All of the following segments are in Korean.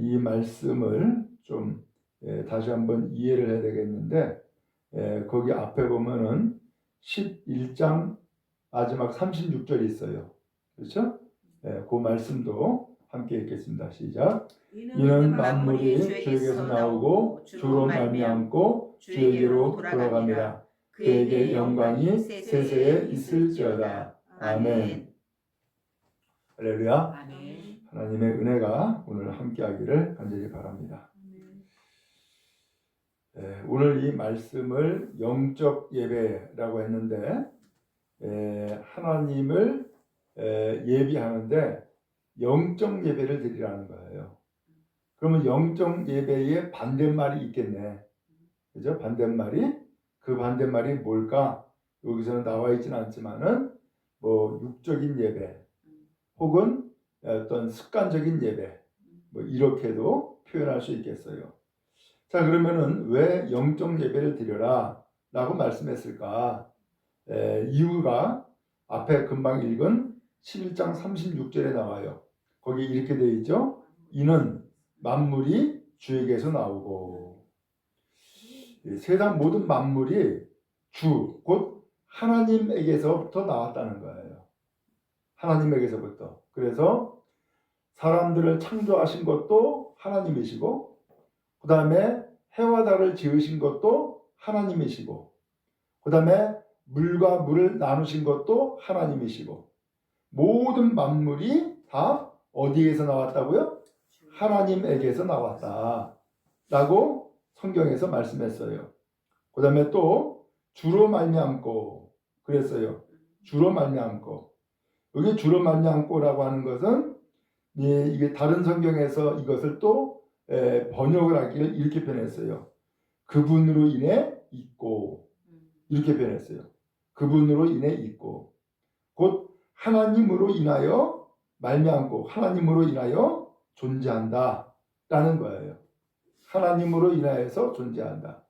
이 말씀을 좀 다시 한번 이해를 해야 되겠는데, 거기 앞에 보면은 11장 마지막 36절이 있어요. 그렇죠? 그 말씀도 함께 읽겠습니다. 시작. 이는 만물이 주에게서 나오고 주로 말미암고 주에게로 돌아갑니다. 그에게 영광이 세세에 있을지어다. 아멘. 할렐루야. 아멘. 하나님의 은혜가 오늘 함께하기를 간절히 바랍니다. 오늘 이 말씀을 영적 예배라고 했는데, 하나님을 예비하는데 영적 예배를 드리라는 거예요. 그러면 영적 예배에 반대말이 있겠네. 그죠? 반대말이, 그 반대말이 뭘까? 여기서는 나와 있지는 않지만은 뭐 육적인 예배 혹은 어떤 습관적인 예배, 뭐 이렇게도 표현할 수 있겠어요. 자, 그러면은 왜 영적 예배를 드려라 라고 말씀했을까? 이유가 앞에 금방 읽은 11장 36절에 나와요. 거기 이렇게 되어 있죠. 이는 만물이 주에게서 나오고, 세상 모든 만물이 주, 곧 하나님에게서부터 나왔다는 거예요. 하나님에게서부터. 그래서 사람들을 창조하신 것도 하나님이시고, 그 다음에 해와 달을 지으신 것도 하나님이시고, 그 다음에 물과 물을 나누신 것도 하나님이시고, 모든 만물이 다 어디에서 나왔다고요? 하나님에게서 나왔다 라고 성경에서 말씀했어요. 그 다음에 또 주로 말미암고 그랬어요. 주로 말미암고. 여기 주로 말미암고라고 하는 것은 이게 다른 성경에서 이것을 또 번역을 하기를 이렇게 표현했어요. 그분으로 인해 있고, 이렇게 표현했어요. 그분으로 인해 있고, 곧 하나님으로 인하여 말미암고 하나님으로 인하여 존재한다 라는 거예요. 하나님으로 인하여서 존재한다.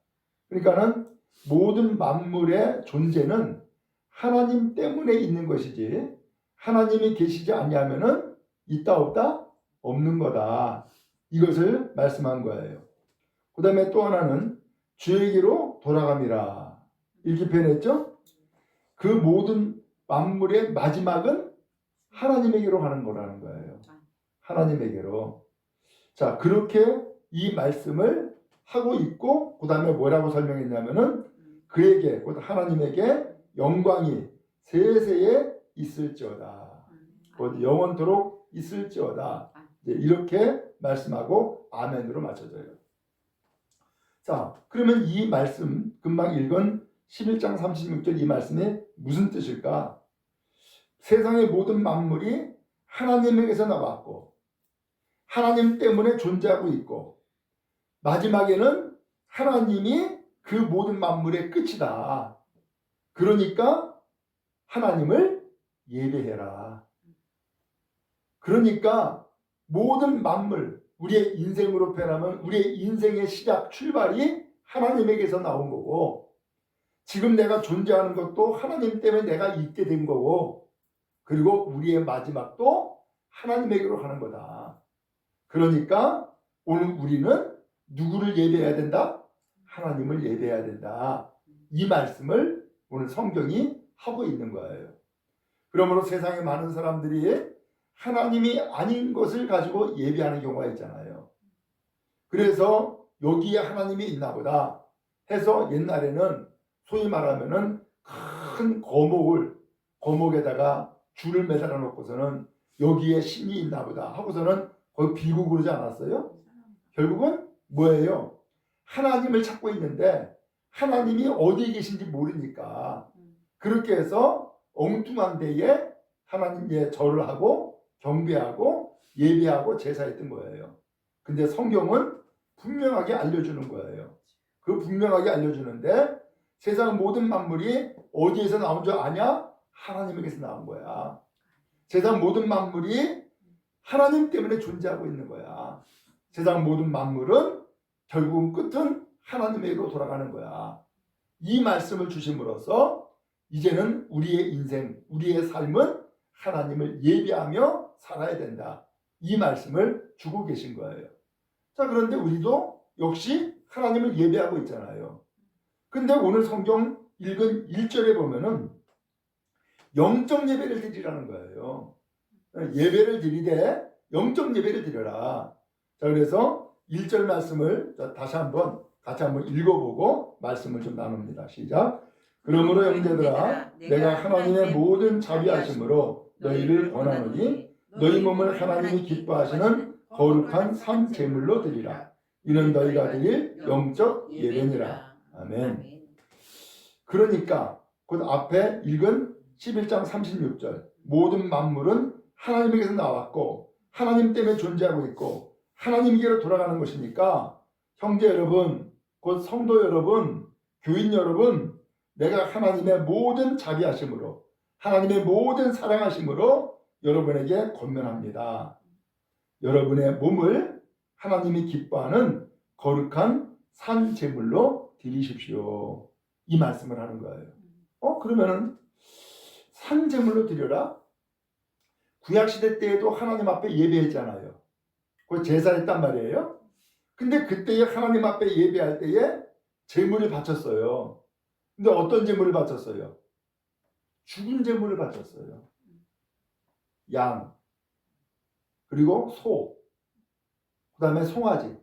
그러니까는 모든 만물의 존재는 하나님 때문에 있는 것이지, 하나님이 계시지 않냐면은 있다 없다 없는 거다, 이것을 말씀한 거예요. 그 다음에 또 하나는 주에게로 돌아감이라 이렇게 표현했죠. 그 모든 만물의 마지막은 하나님에게로 가는 거라는 거예요. 하나님에게로. 자, 그렇게 이 말씀을 하고 있고, 그 다음에 뭐라고 설명했냐면은 그에게, 곧 하나님에게 영광이 세세에 있을지어다, 곧 영원토록 있을지어다, 이렇게 말씀하고 아멘으로 맞춰져요. 자, 그러면 이 말씀, 금방 읽은 11장 36절 이 말씀이 무슨 뜻일까? 세상의 모든 만물이 하나님에게서 나왔고 하나님 때문에 존재하고 있고, 마지막에는 하나님이 그 모든 만물의 끝이다. 그러니까 하나님을 예배해라. 그러니까 모든 만물, 우리의 인생으로 표현하면 우리의 인생의 시작, 출발이 하나님에게서 나온 거고, 지금 내가 존재하는 것도 하나님 때문에 내가 있게 된 거고, 그리고 우리의 마지막도 하나님에게로 가는 거다. 그러니까 오늘 우리는 누구를 예배해야 된다? 하나님을 예배해야 된다. 이 말씀을 오늘 성경이 하고 있는 거예요. 그러므로 세상에 많은 사람들이 하나님이 아닌 것을 가지고 예배하는 경우가 있잖아요. 그래서 여기에 하나님이 있나 보다 해서 옛날에는 소위 말하면은 큰 거목에다가 줄을 매달아 놓고서는 여기에 신이 있나 보다 하고서는 거의 빌고 그러지 않았어요? 결국은 뭐예요? 하나님을 찾고 있는데 하나님이 어디에 계신지 모르니까 그렇게 해서 엉뚱한 데에 하나님의 절을 하고 경배하고 예배하고 제사했던 거예요. 근데 성경은 분명하게 알려주는 거예요. 그 분명하게 알려주는데 세상 모든 만물이 어디에서 나온 줄 아냐? 하나님에게서 나온 거야. 세상 모든 만물이 하나님 때문에 존재하고 있는 거야. 세상 모든 만물은 결국은 끝은 하나님에게로 돌아가는 거야. 이 말씀을 주심으로써 이제는 우리의 인생, 우리의 삶은 하나님을 예배하며 살아야 된다. 이 말씀을 주고 계신 거예요. 자, 그런데 우리도 역시 하나님을 예배하고 있잖아요. 근데 오늘 성경 읽은 1절에 보면은 영적 예배를 드리라는 거예요. 예배를 드리되 영적 예배를 드려라. 자, 그래서 1절 말씀을 다시 한번 같이 한번 읽어보고 말씀을 좀 나눕니다. 시작. 그러므로 형제들아, 내가 하나님의 모든 자비하심으로 너희를 권하노니 너희 몸을 하나님이 기뻐하시는 거룩한 산 제물로 드리라. 이는 너희가 드릴 영적 예배니라. 아멘. 그러니까 곧 앞에 읽은 11장 36절 모든 만물은 하나님에게서 나왔고 하나님 때문에 존재하고 있고 하나님께로 돌아가는 것이니까 형제 여러분, 곧 성도 여러분, 교인 여러분, 내가 하나님의 모든 자비하심으로 하나님의 모든 사랑하심으로 여러분에게 권면합니다. 여러분의 몸을 하나님이 기뻐하는 거룩한 산 제물로 드리십시오. 이 말씀을 하는 거예요. 그러면은 산 제물로 드려라? 구약시대 때에도 하나님 앞에 예배했잖아요. 그 제사했단 말이에요. 근데 그때에 하나님 앞에 예배할 때에 제물을 바쳤어요. 근데 어떤 제물을 바쳤어요? 죽은 제물을 바쳤어요. 양, 그리고 소, 그 다음에 송아지.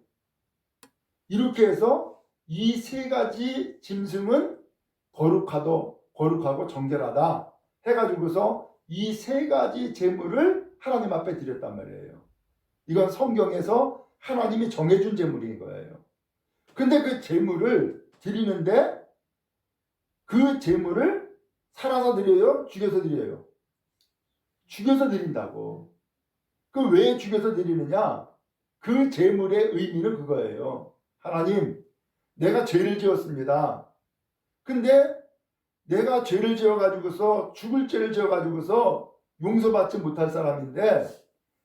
이렇게 해서 이 세 가지 짐승은 거룩하고 정결하다 해가지고서 이 세 가지 제물을 하나님 앞에 드렸단 말이에요. 이건 성경에서 하나님이 정해준 제물인 거예요. 근데 그 제물을 드리는데 그 제물을 살아서 드려요? 죽여서 드려요? 죽여서 드린다고. 그 왜 죽여서 드리느냐? 그 제물의 의미는 그거예요. 하나님, 내가 죄를 지었습니다. 근데 내가 죄를 지어가지고서 죽을 죄를 지어가지고서 용서받지 못할 사람인데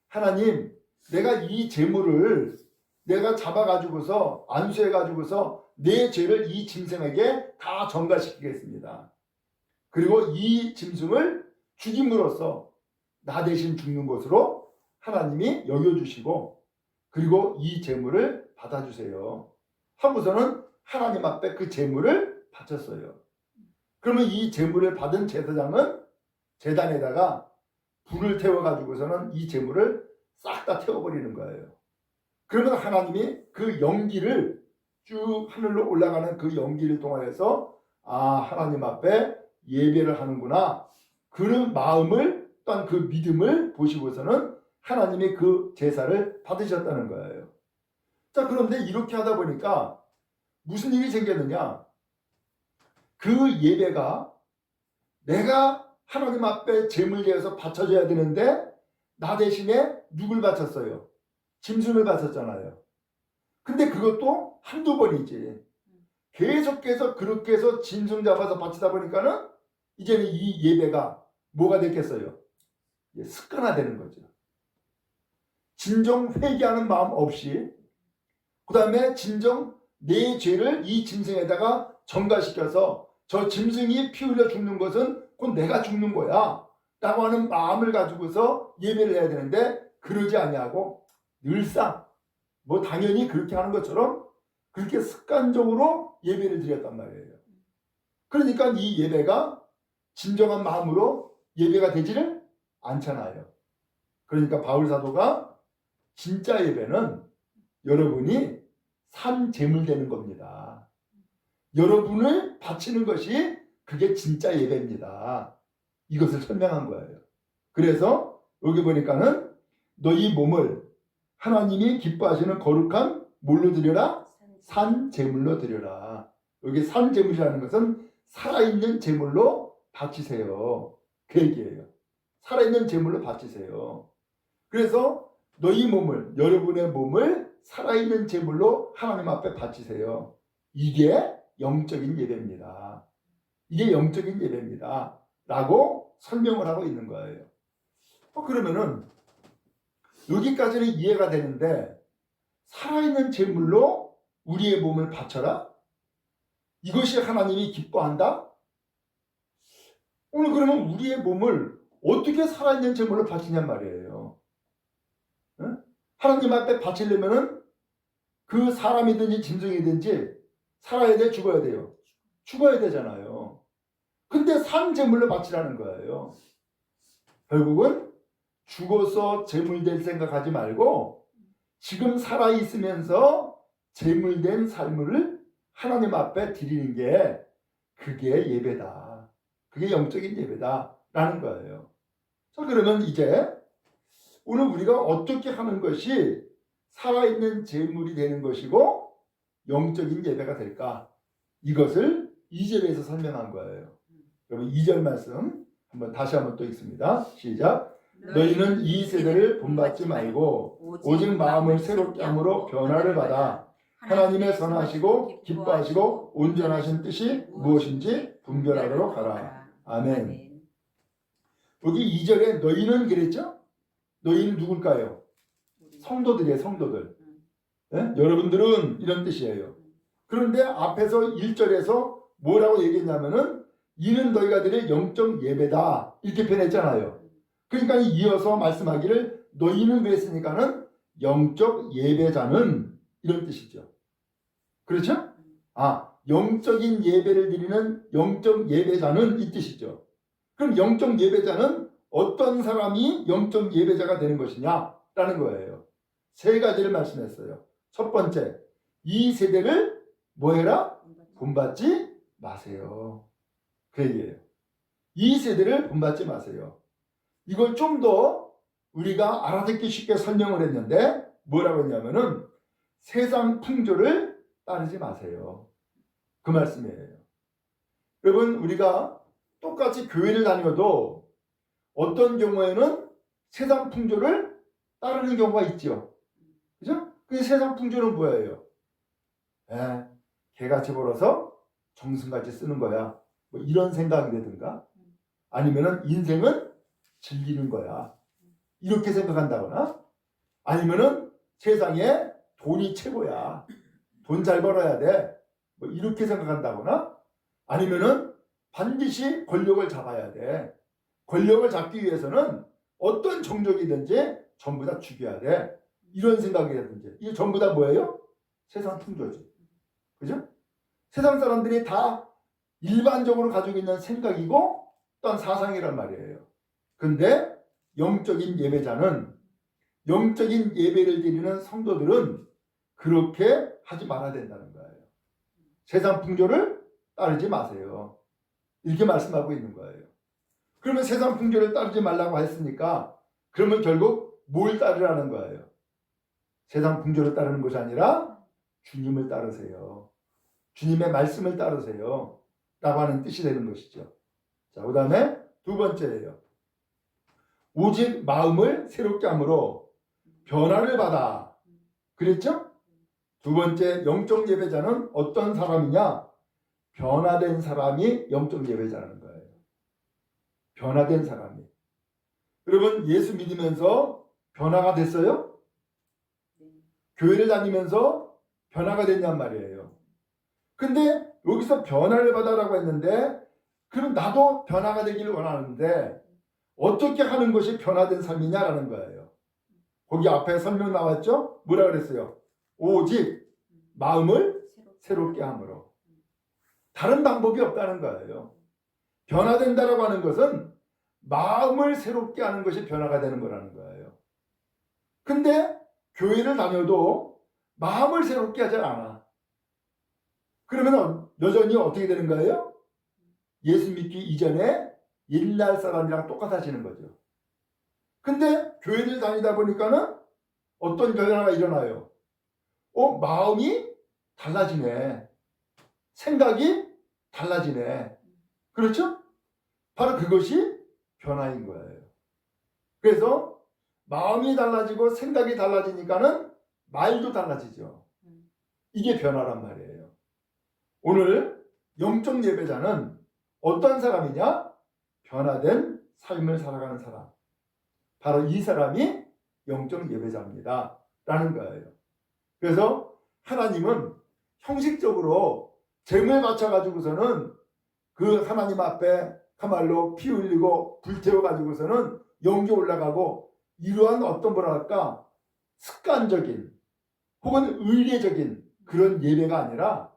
하나님, 내가 이 제물을 내가 잡아가지고서 안수해가지고서 내 죄를 이 짐승에게 다 전가시키겠습니다. 그리고 이 짐승을 죽임으로써 나 대신 죽는 것으로 하나님이 여겨주시고 그리고 이 제물을 받아주세요. 하고서는 하나님 앞에 그 제물을 바쳤어요. 그러면 이 제물을 받은 제사장은 제단에다가 불을 태워가지고서는 이 제물을 싹 다 태워버리는 거예요. 그러면 하나님이 그 연기를 쭉 하늘로 올라가는 그 연기를 통하여서 하나님 앞에 예배를 하는구나. 그런 마음을 또한 그 믿음을 보시고서는 하나님이 그 제사를 받으셨다는 거예요. 자, 그런데 이렇게 하다 보니까 무슨 일이 생겼느냐? 그 예배가 내가 하나님 앞에 제물 제어서 바쳐줘야 되는데 나 대신에 누굴 바쳤어요? 짐승을 바쳤잖아요. 근데 그것도 한두 번이지. 계속해서 그렇게 해서 짐승 잡아서 바치다 보니까는 이제는 이 예배가 뭐가 됐겠어요? 습관화되는 거죠. 진정 회개하는 마음 없이 그 다음에 진정 내 죄를 이 짐승에다가 전가시켜서 저 짐승이 피 흘려 죽는 것은 곧 내가 죽는 거야 라고 하는 마음을 가지고서 예배를 해야 되는데 그러지 아니하고 늘상 당연히 그렇게 하는 것처럼 그렇게 습관적으로 예배를 드렸단 말이에요. 그러니까 이 예배가 진정한 마음으로 예배가 되지를 않잖아요. 그러니까 바울 사도가 진짜 예배는 여러분이 산 제물 되는 겁니다. 여러분을 바치는 것이 그게 진짜 예배입니다. 이것을 설명한 거예요. 그래서 여기 보니까는 너희 몸을 하나님이 기뻐하시는 거룩한 뭘로 드려라? 산 제물로 드려라. 여기 산 제물이라는 것은 살아있는 제물로 바치세요. 그 얘기예요. 살아있는 제물로 바치세요. 그래서 너희 몸을, 여러분의 몸을 살아있는 제물로 하나님 앞에 바치세요. 이게 영적인 예배입니다. 이게 영적인 예배입니다. 라고 설명을 하고 있는 거예요. 그러면은 여기까지는 이해가 되는데 살아있는 제물로 우리의 몸을 바쳐라? 이것이 하나님이 기뻐한다? 오늘 그러면 우리의 몸을 어떻게 살아있는 제물로 바치냔 말이에요. 응? 하나님 앞에 바치려면은 그 사람이든지 짐승이든지 살아야 돼, 죽어야 돼요? 죽어야 되잖아요. 근데 산 제물로 바치라는 거예요. 결국은 죽어서 제물 될 생각하지 말고 지금 살아 있으면서 제물된 삶을 하나님 앞에 드리는 게 그게 예배다. 그게 영적인 예배다라는 거예요. 자, 그러면 이제 오늘 우리가 어떻게 하는 것이 살아있는 제물이 되는 것이고 영적인 예배가 될까? 이것을 2절에서 설명한 거예요. 그러면 2절 말씀 다시 한번 또 읽습니다. 시작. 너희는 이 세대를 본받지 말고 오직 마음을 새롭게 함으로 변화를 받아 하나님의 선하시고 기뻐하시고 온전하신 뜻이 무엇인지 분별하도록 하라. 아멘. 여기 2절에 너희는 그랬죠? 너희는 누굴까요? 성도들이에요. 성도들. 네? 여러분들은 이런 뜻이에요. 그런데 앞에서 1절에서 뭐라고 얘기했냐면은 이는 너희가 드릴 영적 예배다 이렇게 표현했잖아요. 그러니까 이어서 말씀하기를 너희는 그랬으니까는 영적 예배자는 이런 뜻이죠. 그렇죠? 영적인 예배를 드리는 영적 예배자는 이 뜻이죠. 그럼 영적 예배자는 어떤 사람이 영적 예배자가 되는 것이냐라는 거예요. 세 가지를 말씀했어요. 첫 번째, 이 세대를 뭐해라? 본받지 마세요. 그 얘기예요. 이 세대를 본받지 마세요. 이걸 좀 더 우리가 알아듣기 쉽게 설명을 했는데 뭐라고 했냐면은 세상 풍조를 따르지 마세요. 그 말씀이에요. 여러분 우리가 똑같이 교회를 다녀도 어떤 경우에는 세상 풍조를 따르는 경우가 있죠. 그죠? 그 세상 풍조는 뭐예요? 개같이 벌어서 정승같이 쓰는 거야. 뭐 이런 생각이라든가 아니면은 인생은 즐기는 거야. 이렇게 생각한다거나 아니면은 세상에 돈이 최고야. 돈 잘 벌어야 돼. 뭐 이렇게 생각한다거나 아니면은 반드시 권력을 잡아야 돼. 권력을 잡기 위해서는 어떤 종족이든지 전부 다 죽여야 돼. 이런 생각이라든지 이게 전부 다 뭐예요? 세상 풍조지. 그죠? 세상 사람들이 다 일반적으로 가지고 있는 생각이고 또한 사상이란 말이에요. 근데 영적인 예배자는 영적인 예배를 드리는 성도들은 그렇게 하지 말아야 된다는 거예요. 세상 풍조를 따르지 마세요. 이렇게 말씀하고 있는 거예요. 그러면 세상 풍조를 따르지 말라고 했으니까 그러면 결국 뭘 따르라는 거예요? 세상 풍조를 따르는 것이 아니라 주님을 따르세요. 주님의 말씀을 따르세요. 라고 하는 뜻이 되는 것이죠. 자, 그 다음에 두 번째예요. 오직 마음을 새롭게 함으로 변화를 받아. 그랬죠? 두 번째 영적 예배자는 어떤 사람이냐? 변화된 사람이 영적 예배자라는 거예요. 변화된 사람이. 여러분 예수 믿으면서 변화가 됐어요? 교회를 다니면서 변화가 됐냔 말이에요. 근데 여기서 변화를 받아라고 했는데 그럼 나도 변화가 되기를 원하는데 어떻게 하는 것이 변화된 삶이냐라는 거예요. 거기 앞에 설명 나왔죠? 뭐라 그랬어요? 오직 마음을 새롭게 함으로. 다른 방법이 없다는 거예요. 변화된다라고 하는 것은 마음을 새롭게 하는 것이 변화가 되는 거라는 거예요. 근데 교회를 다녀도 마음을 새롭게 하지 않아. 그러면 여전히 어떻게 되는 거예요? 예수 믿기 이전에 옛날 사람이랑 똑같아지는 거죠. 근데 교회를 다니다 보니까는 어떤 변화가 일어나요? 마음이 달라지네. 생각이 달라지네. 그렇죠? 바로 그것이 변화인 거예요. 그래서 마음이 달라지고 생각이 달라지니까는 말도 달라지죠. 이게 변화란 말이에요. 오늘 영적 예배자는 어떤 사람이냐? 변화된 삶을 살아가는 사람. 바로 이 사람이 영적 예배자입니다. 라는 거예요. 그래서 하나님은 형식적으로 제물 바쳐가지고서는 그 하나님 앞에 그말로 피 흘리고 불태워가지고서는 영계 올라가고 이러한 어떤 뭐랄까 습관적인 혹은 의례적인 그런 예배가 아니라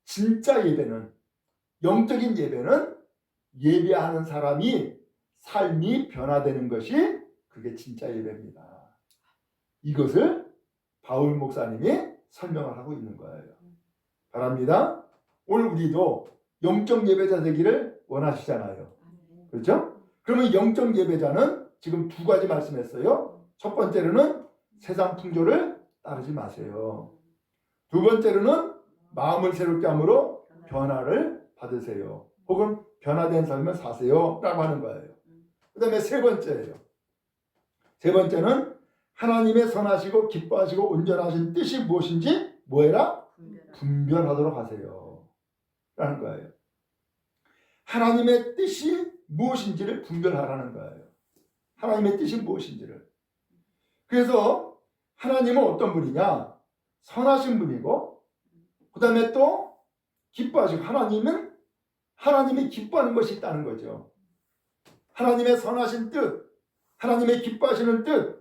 진짜 예배는, 영적인 예배는 예배하는 사람이 삶이 변화되는 것이 그게 진짜 예배입니다. 이것을 바울 목사님이 설명을 하고 있는 거예요. 바랍니다. 오늘 우리도 영적 예배자 되기를 원하시잖아요. 그렇죠? 그러면 영적 예배자는 지금 두 가지 말씀했어요. 첫 번째로는 세상 풍조를 따르지 마세요. 두 번째로는 마음을 새롭게 함으로 변화를 받으세요. 혹은 변화된 삶을 사세요 라고 하는 거예요. 그 다음에 세 번째예요. 세 번째는 하나님의 선하시고 기뻐하시고 온전하신 뜻이 무엇인지 뭐해라? 분별하도록 하세요 라는 거예요. 하나님의 뜻이 무엇인지를 분별하라는 거예요. 하나님의 뜻이 무엇인지를. 그래서 하나님은 어떤 분이냐? 선하신 분이고 그 다음에 또 기뻐하시고, 하나님은 하나님이 기뻐하는 것이 있다는 거죠. 하나님의 선하신 뜻, 하나님의 기뻐하시는 뜻,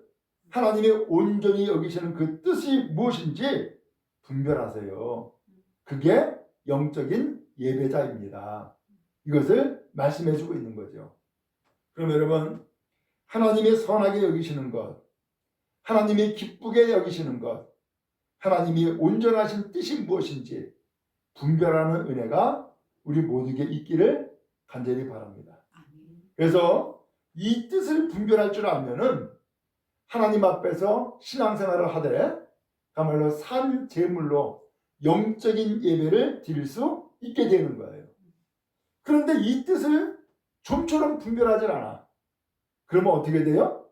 하나님의 온전히 여기시는 그 뜻이 무엇인지 분별하세요. 그게 영적인 예배자입니다. 이것을 말씀해 주고 있는 거죠. 그럼 여러분, 하나님이 선하게 여기시는 것, 하나님이 기쁘게 여기시는 것, 하나님이 온전하신 뜻이 무엇인지 분별하는 은혜가 우리 모두에게 있기를 간절히 바랍니다. 그래서 이 뜻을 분별할 줄 알면은 하나님 앞에서 신앙생활을 하되 그야말로 산 제물로 영적인 예배를 드릴 수 있게 되는 거예요. 그런데 이 뜻을 좀처럼 분별하지 않아. 그러면 어떻게 돼요?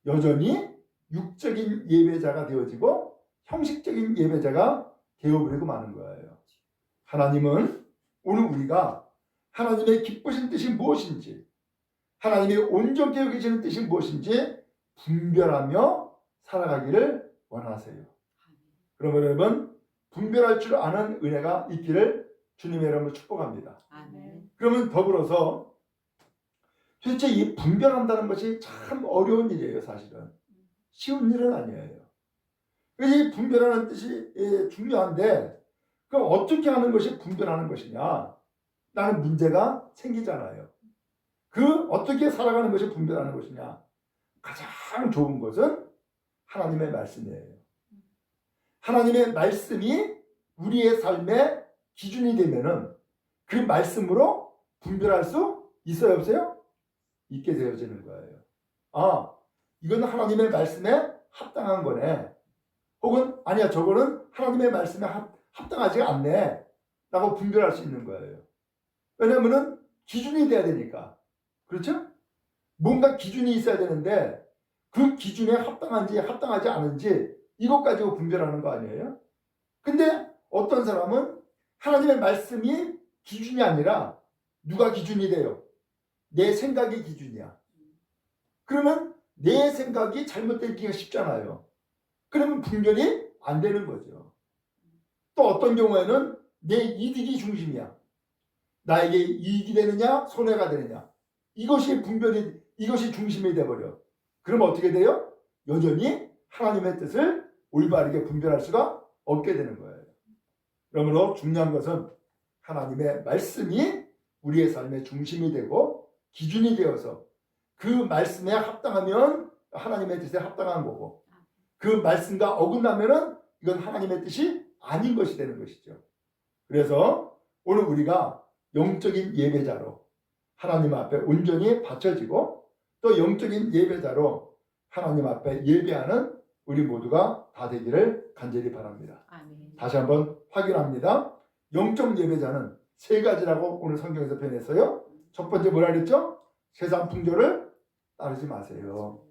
여전히 육적인 예배자가 되어지고 형식적인 예배자가 되어버리고 마는 거예요. 하나님은 오늘 우리가 하나님의 기쁘신 뜻이 무엇인지, 하나님의 온전히 여기시는 뜻이 무엇인지 분별하며 살아가기를 원하세요. 그러면 여러분, 분별할 줄 아는 은혜가 있기를 주님의 이름으로 축복합니다. 아멘. 그러면 더불어서 도대체 이 분별한다는 것이 참 어려운 일이에요. 사실은 쉬운 일은 아니에요. 이 분별하는 뜻이 중요한데, 그럼 어떻게 하는 것이 분별하는 것이냐? 라는 문제가 생기잖아요. 그 어떻게 살아가는 것이 분별하는 것이냐? 가장 좋은 것은 하나님의 말씀이에요. 하나님의 말씀이 우리의 삶의 기준이 되면은 그 말씀으로 분별할 수 있어요, 없어요? 있게 되어지는 거예요. 아, 이건 하나님의 말씀에 합당한 거네. 혹은 아니야, 저거는 하나님의 말씀에 합당하지 않네 라고 분별할 수 있는 거예요. 왜냐하면 기준이 돼야 되니까. 그렇죠? 뭔가 기준이 있어야 되는데 그 기준에 합당한지 합당하지 않은지 이것 가지고 분별하는 거 아니에요? 근데 어떤 사람은 하나님의 말씀이 기준이 아니라 누가 기준이 돼요? 내 생각이 기준이야. 그러면 내 생각이 잘못되기가 쉽잖아요. 그러면 분별이 안 되는 거죠. 또 어떤 경우에는 내 이득이 중심이야. 나에게 이익이 되느냐 손해가 되느냐, 이것이 분별이, 이것이 중심이 돼버려. 그럼 어떻게 돼요? 여전히 하나님의 뜻을 올바르게 분별할 수가 없게 되는 거예요. 그러므로 중요한 것은 하나님의 말씀이 우리의 삶의 중심이 되고 기준이 되어서 그 말씀에 합당하면 하나님의 뜻에 합당한 거고, 그 말씀과 어긋나면은 이건 하나님의 뜻이 아닌 것이 되는 것이죠. 그래서 오늘 우리가 영적인 예배자로 하나님 앞에 온전히 바쳐지고 또 영적인 예배자로 하나님 앞에 예배하는 우리 모두가 다 되기를 간절히 바랍니다. 아멘. 다시 한번 확인합니다. 영적 예배자는 세 가지라고 오늘 성경에서 표현했어요. 첫 번째 뭐라 그랬죠? 세상 풍조를 따르지 마세요.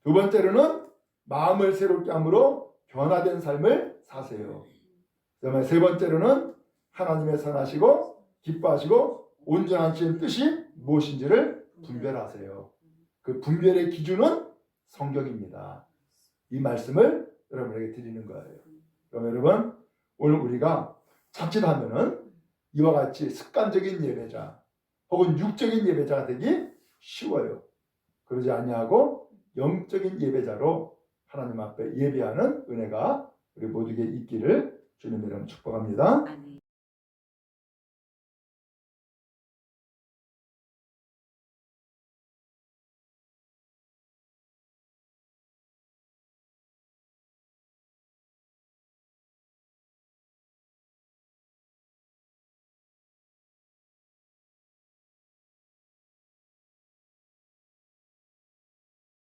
두 번째로는 마음을 새롭게 함으로 변화된 삶을 사세요. 그다음에 세 번째로는 하나님의 선하시고 기뻐하시고 온전하신 뜻이 무엇인지를 분별하세요. 그 분별의 기준은 성경입니다. 이 말씀을 여러분에게 드리는 거예요. 그럼 여러분, 오늘 우리가 자칫하면은 이와 같이 습관적인 예배자 혹은 육적인 예배자가 되기 쉬워요. 그러지 아니하고 영적인 예배자로 하나님 앞에 예배하는 은혜가 우리 모두에게 있기를 주님의 이름으로 축복합니다. 아멘.